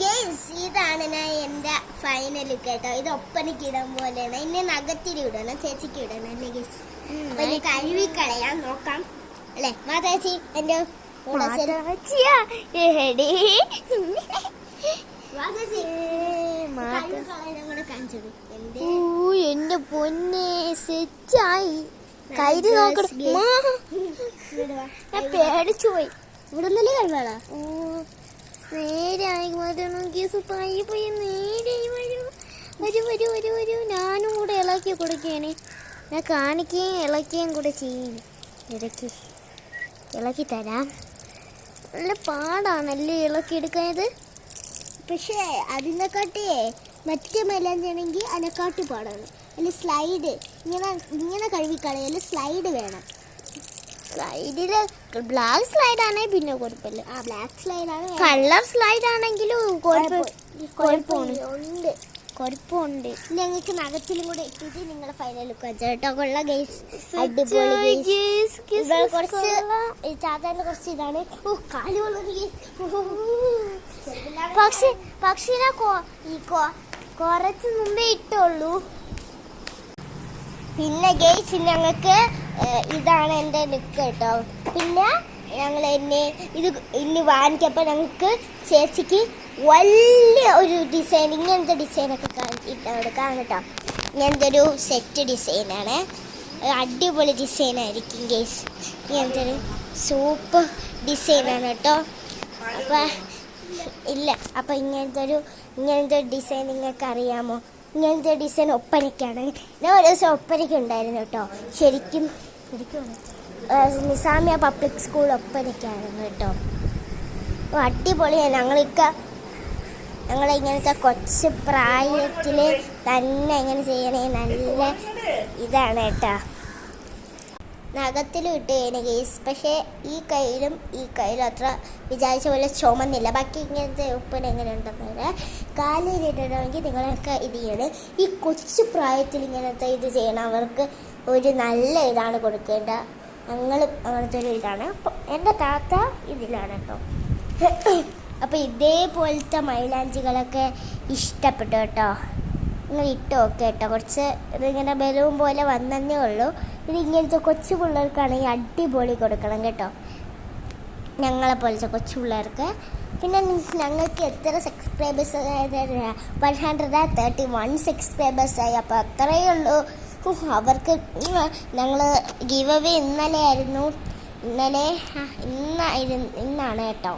Guys, ഇതാണ് ഞാൻ എൻ്റെ ഫൈനൽ കേട്ടോ. ഇത് ഒപ്പനയ്ക്ക് ഇടാൻ പോലെയാണ്. എന്നെ നഖത്തിൽ ഇടണം, ചേച്ചിക്ക് ഇടണം അല്ലേ ഗൈസ്? അപ്പൊ ഇനി കഴുകി കളയാൻ നോക്കാം അല്ലേ മാ ചേച്ചി? എൻ്റെ എന്റെ പൊന്നെ സെറ്റായി. കൈര് നോക്കണം, ഞാൻ പേടിച്ചു പോയി. ഇവിടെ ഒന്നല്ലേ കഴിവാളാ? നേരായി വരണം കേസ്, പോയി പോയി നേരായി വരൂ. വരൂ വരൂ വരൂ വരൂ. ഞാനും കൂടെ ഇളക്കി കൊടുക്കുകയാണ്. ഞാൻ കാണിക്കുകയും ഇളക്കുകയും കൂടെ ചെയ്യും. ഇളക്കി തരാം. നല്ല പാടാണല്ലേ ഇളക്കി എടുക്കാനത്. പക്ഷേ അതിനെക്കാട്ടിയേ മറ്റേ മൈലാഞ്ചാണെങ്കിൽ അതിനെക്കാട്ടി പാടാണ്. അതിൽ സ്ലൈഡ് ഇങ്ങനെ കഴുകിക്കളയാൽ സ്ലൈഡ് വേണം. സ്ലൈഡില് ബ്ലാക്ക് സ്ലൈഡ് ആണെങ്കിൽ പിന്നെ കുഴപ്പമില്ല. ആ ബ്ലാക്ക് സ്ലൈഡാണ്. കളർ സ്ലൈഡ് ആണെങ്കിലും കുഴപ്പമുണ്ട്. ഞങ്ങൾക്ക് നഖത്തിലും കൂടെ ഇട്ടിട്ട് നിങ്ങളുടെ ഫൈനൽ ലുക്ക് വെച്ചാൽ കേട്ടോ. കൊള്ള ഗൈസ്, അടിപൊളി. കുറച്ച് ചാത്താൻ്റെ കുറച്ച് ഇതാണ്. പക്ഷേ കുറച്ച് മുമ്പേ ഇട്ടുള്ളൂ. പിന്നെ ഗൈസ്, ഞങ്ങൾക്ക് ഇതാണ് എൻ്റെ ലുക്ക് കേട്ടോ. പിന്നെ ഞങ്ങൾ ഇനി വാങ്ങിക്കപ്പോൾ ഞങ്ങൾക്ക് ചേച്ചിക്ക് വലിയ ഒരു ഡിസൈൻ, ഇങ്ങനത്തെ ഡിസൈനൊക്കെ ഇട്ടെടുക്കാം കേട്ടോ. ഇങ്ങനത്തെ ഒരു സെറ്റ് ഡിസൈനാണ്. അടിപൊളി ഡിസൈനായിരിക്കും ഗൈസ്. ഇങ്ങനത്തെ ഒരു സൂപ്പർ ഡിസൈനാണ് കേട്ടോ. അപ്പം ഇങ്ങനത്തെ ഒരു ഡിസൈൻ നിങ്ങൾക്ക് അറിയാമോ? ഇങ്ങനത്തെ ഡിസൈൻ ഒപ്പനയ്ക്കാണ്. ഞാൻ ഒരു ദിവസം ഒപ്പനയ്ക്ക് ഉണ്ടായിരുന്നു കേട്ടോ. ശരിക്കും നിസാമിയ പബ്ലിക് സ്കൂൾ ഒപ്പനയ്ക്കായിരുന്നു കേട്ടോ. അടിപൊളിയാണ്. ഞങ്ങളിങ്ങനത്തെ കൊച്ചു പ്രായത്തിൽ തന്നെ ഇങ്ങനെ ചെയ്യണേ നല്ല ഇതാണ് കേട്ടോ. നഖത്തിലും ഇട്ട് കഴിഞ്ഞ കേസ്. പക്ഷേ ഈ കയ്യിലും അത്ര വിചാരിച്ച പോലെ ചുമന്നില്ല. ബാക്കി ഇങ്ങനത്തെ ഉപ്പിന് എങ്ങനെ ഉണ്ടെന്ന് കാലിലിടണമെങ്കിൽ നിങ്ങളൊക്കെ ഇത് ചെയ്യണം. ഈ കൊച്ചു പ്രായത്തിൽ ഇങ്ങനത്തെ ഇത് ചെയ്യണം. അവർക്ക് ഒരു നല്ല ഇതാണ് കൊടുക്കേണ്ട. ഞങ്ങളും അങ്ങനത്തെ ഒരു ഇതാണ്. അപ്പോൾ എൻ്റെ താത്ത ഇതിലാണ് കേട്ടോ. അപ്പോൾ ഇതേപോലത്തെ മൈലാഞ്ചികളൊക്കെ ഇഷ്ടപ്പെട്ടു കേട്ടോ. നിങ്ങൾ ഇട്ട് നോക്കുക കേട്ടോ. കുറച്ച് ഇതിങ്ങനെ ബലൂൺ പോലെ വന്നേ ഉള്ളൂ. ഇത് ഇങ്ങനത്തെ കൊച്ചു പിള്ളേർക്കാണെങ്കിൽ അടിപൊളി കൊടുക്കണം കേട്ടോ, ഞങ്ങളെ പോലത്തെ കൊച്ചു പിള്ളേർക്ക്. പിന്നെ ഞങ്ങൾക്ക് എത്ര സബ്സ്ക്രൈബേഴ്സ് 131 സബ്സ്ക്രൈബേഴ്സായി. അപ്പോൾ അത്രയേ ഉള്ളൂ. അവർക്ക് ഞങ്ങൾ ഗിവ് അവേ ഇന്നലെ ആയിരുന്നു. ഇന്നാണ് കേട്ടോ.